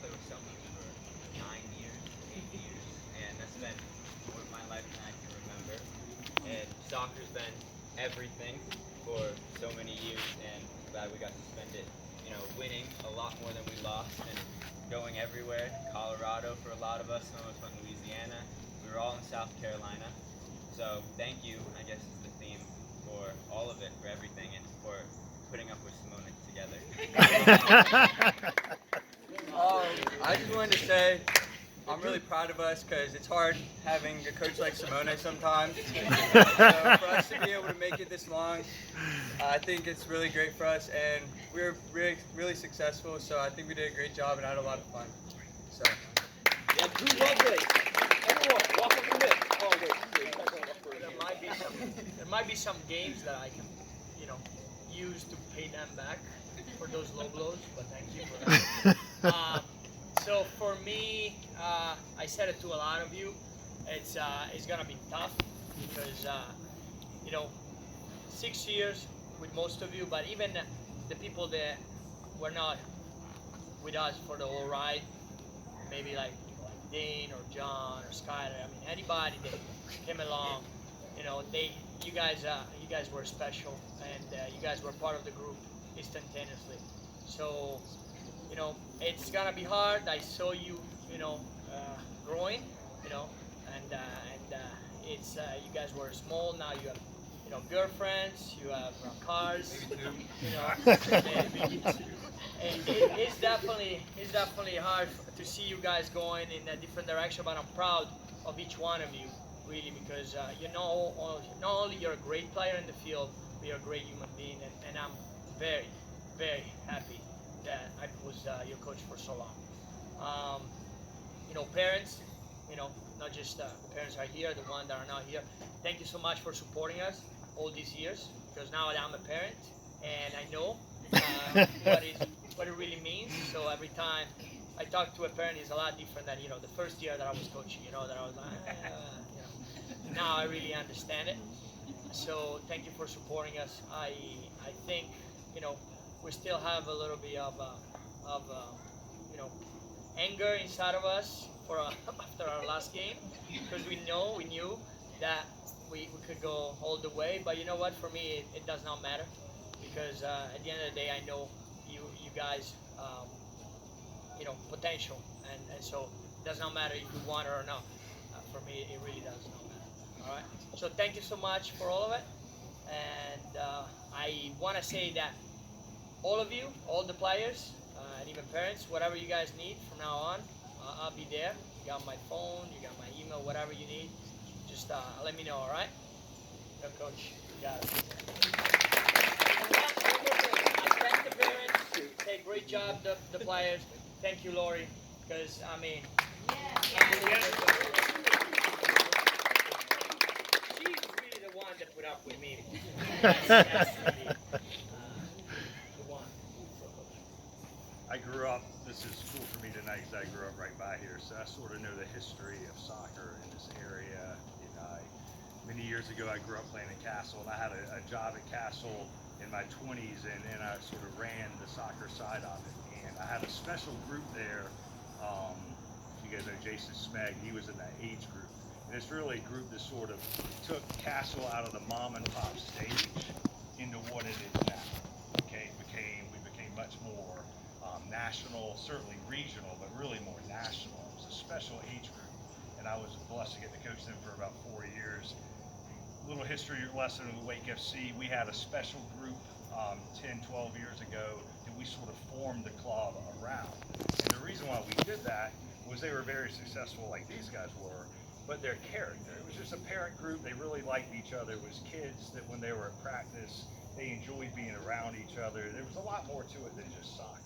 played with Celtics for 9 years, 8 years, and that's been more of my life than I can remember. And soccer's been everything for so many years, and I'm glad we got to spend it, winning a lot more than we lost, and going everywhere. Colorado for a lot of us, some of us went to Louisiana. We were all in South Carolina. So thank you, I guess, is the theme for all of it, for everything, and for putting up with Simone together. I just wanted to say I'm really proud of us because it's hard having a coach like Simone sometimes. So for us to be able to make it this long, I think it's really great for us, and we were really, really successful. So I think we did a great job and had a lot of fun. So. Yeah, do love it. Everyone, walk up to it. Oh, wait. There might be some games that I can, use to pay them back for those low blows, but thank you for that. So for me, I said it to a lot of you. It's gonna be tough because 6 years with most of you, but even the people that were not with us for the whole ride, maybe like Dane or John or Skyler. I mean, anybody that came along, you guys were special, and you guys were part of the group instantaneously. So, it's gonna be hard. I saw you, growing, and it's you guys were small. Now you have, girlfriends. You have cars. And it's definitely hard to see you guys going in a different direction. But I'm proud of each one of you, really, because not only you're a great player in the field, but you're a great human being, and I'm very, very happy that I was your coach for so long. Parents, not just the parents are here, the ones that are not here. Thank you so much for supporting us all these years, because now I'm a parent and I know what it really means. So every time I talk to a parent, it's a lot different than the first year that I was coaching. That I was like, Now I really understand it. So thank you for supporting us. I think we still have a little bit of anger inside of us for after our last game, because we knew that we could go all the way. But you know what? For me, it does not matter, because at the end of the day, I know you guys, potential, and so it does not matter if we won or not. For me, it really does not matter. All right. So thank you so much for all of it, and I want to say that all of you, all the players, and even parents, whatever you guys need from now on, I'll be there. You got my phone, you got my email, whatever you need, just let me know, all right? Go, Coach. You got it. I thank the parents. Hey, great job, the players. Thank you, Lori, because, she's really the one that put up with me. That's really, the one. I grew up, this is cool for me tonight because I grew up right by here, so I sort of know the history of soccer in this area. Many years ago I grew up playing in Castle, and I had a job at Castle in my 20s, and I sort of ran the soccer side of it. And I had a special group there. You guys know Jason Smeg, he was in that age group. And it's really a group that sort of took Castle out of the mom and pop stage into what it is now. Okay, we became much more national, certainly regional, but really more national. It was a special age group, and I was blessed to get to coach them for about 4 years. Little history lesson with WakeFC, we had a special group 10, 12 years ago that we sort of formed the club around. And the reason why we did that was they were very successful like these guys were, but their character. It was just a parent group, they really liked each other. It was kids that when they were at practice, they enjoyed being around each other. There was a lot more to it than just soccer.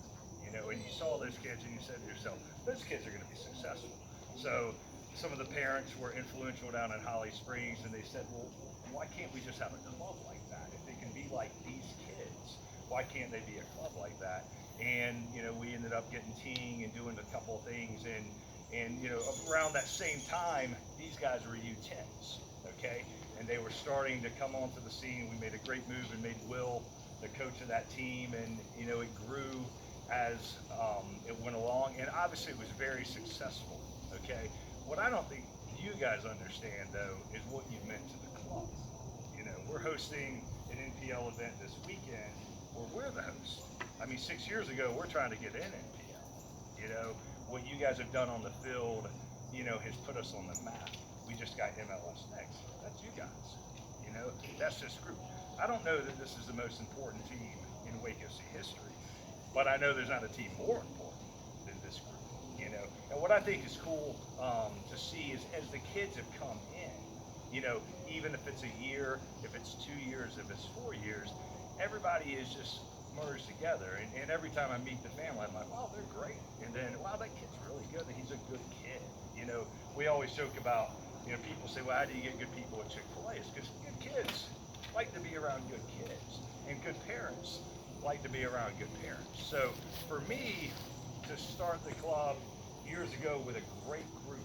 And you saw those kids and you said to yourself, those kids are going to be successful. So some of the parents were influential down in Holly Springs, and they said, well, why can't we just have a club like that? If they can be like these kids, why can't they be a club like that? And, we ended up getting teeing and doing a couple of things. And around that same time, these guys were U10s, okay? And they were starting to come onto the scene. We made a great move and made Will the coach of that team, and, it grew as it went along, and obviously it was very successful, okay? What I don't think you guys understand, though, is what you've meant to the club. You know, we're hosting an NPL event this weekend where we're the host. I mean, 6 years ago, we're trying to get in NPL. You know, what you guys have done on the field, you know, has put us on the map. We just got MLS next. That's you guys. You know, that's this group. I don't know that this is the most important team in WakeFC history, but I know there's not a team more important than this group. You know, and what I think is cool to see is as the kids have come in, you know, even if it's a year, if it's 2 years, if it's 4 years, everybody is just merged together. And every time I meet the family, I'm like, wow, they're great. And then, wow, that kid's really good. He's a good kid. You know, we always joke about, you know, people say, well, how do you get good people at Chick-fil-A? It's because good kids like to be around good kids, and good parents like to be around good parents. So for me to start the club years ago with a great group,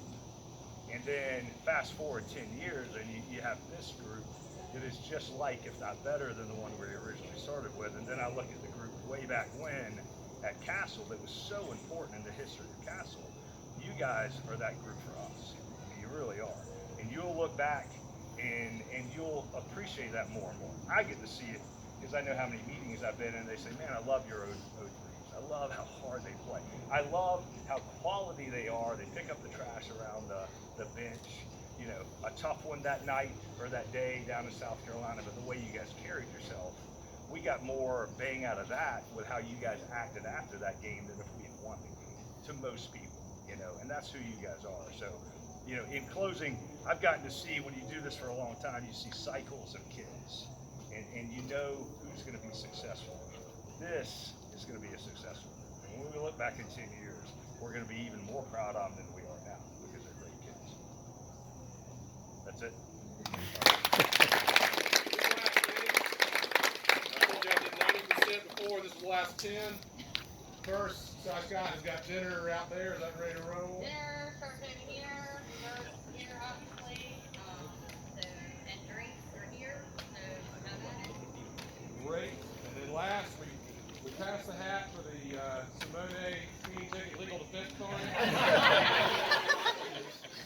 and then fast forward 10 years and you have this group that is just like, if not better than the one we originally started with. And then I look at the group way back when at Castle that was so important in the history of Castle. You guys are that group for us. I mean, you really are. And you'll look back and you'll appreciate that more and more. I get to see it because I know how many meetings I've been in. They say, man, I love your O3s. I love how hard they play. I love how quality they are. They pick up the trash around the bench. You know, a tough one that night or that day down in South Carolina, but the way you guys carried yourself, we got more bang out of that with how you guys acted after that game than if we had won the game, to most people, you know, and that's who you guys are. So, you know, in closing, I've gotten to see, when you do this for a long time, you see cycles of kids, and you know who's going to be successful. This is going to be a successful. And when we look back in 10 years, we're going to be even more proud of them than we are now, because they're great kids. That's it. Before, this is the last 10. First, Scott has got dinner out there. Is that ready to roll? Dinner starts over here. First here, obviously. And drinks are here. So have at it. Great. And then last, we passed the hat for the Simone speeding ticket legal defense card.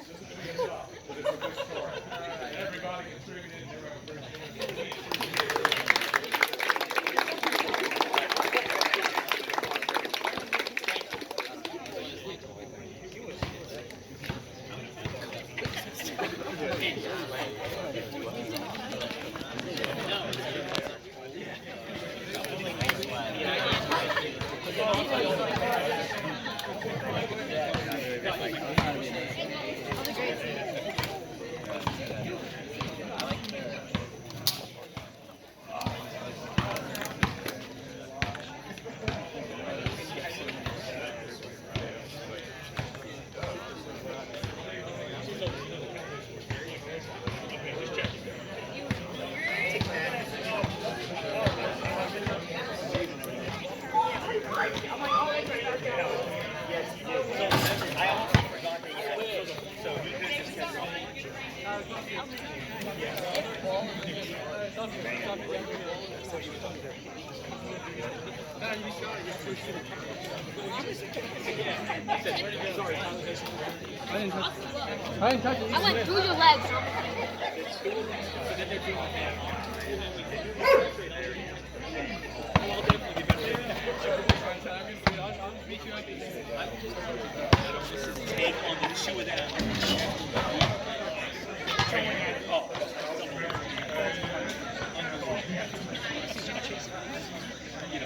This is going to be a tough, but it's a good start. Everybody contributed to our group. I went through your legs. Take on the two of them.